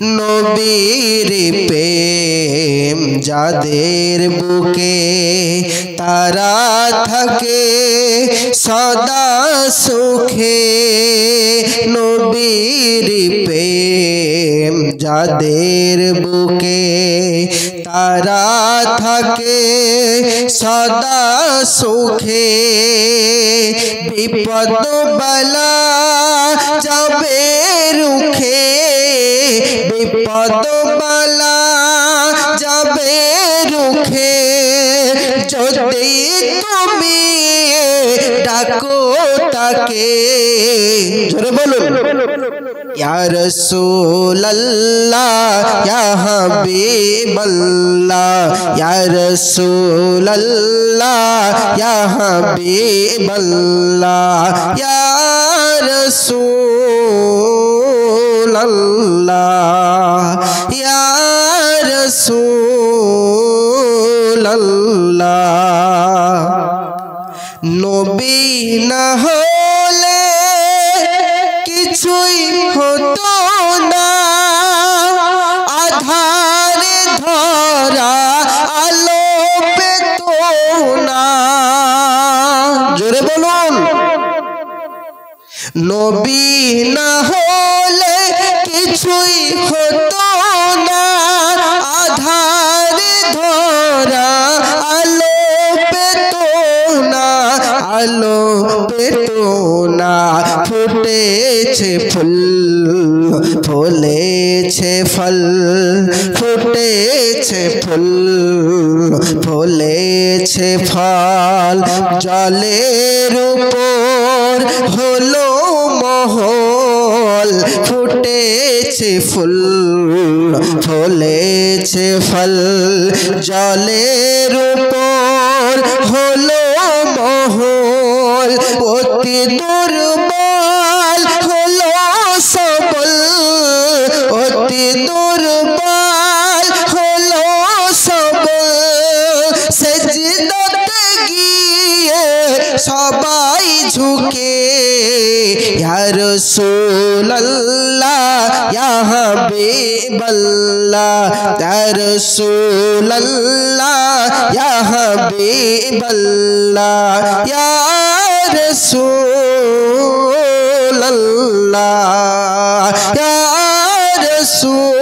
নবীর প্রেম যাদের বুকে তারা থাকে সদা সুখে। নবীর প্রেম যাদের বুকে তারা থাকে সদা সুখে। বিপদ বালা যাবে রুখে, বিপদ বালা যাবে রুখে, যদি তুমি ডাকো তাকে। জোরে বলুন, ইয়া রাসূলুল্লাহ ইয়া হাবিবাল্লাহ, ইয়া রাসূলুল্লাহ ইয়া হাবিবাল্লাহ, ইয়া রাসূলুল্লাহ ইয়া রাসূলুল্লাহ। নবী না হলে কিছুই হতো না, আধারে ধরা আলো পেত না। জোরে বলুন, নবী না হলে কিছুই হতো না, আধারে ধরা আলো পেত না, আলো পেত না। ফুটেছে ফুল ফলেছে ফল, ফুটেছে ফুল ফলেছে ফল, জলের উপর হলো মহল। ফুটেছে ফুল ফলেছে ফল, জলের উপর হলো মহল। অতি দুর্বল হলো সবল, অতি দুর্বল হলো সবল, সেজদাতে গিয়ে সবাই ঝুঁকে। ইয়া রাসূলুল্লাহ ইয়া হাবিবাল্লাহ, ইয়া রাসূলুল্লাহ ইয়া হাবিবাল্লাহ, ইয়া রাসূলুল্লাহ ইয়া রাসূলুল্লাহ।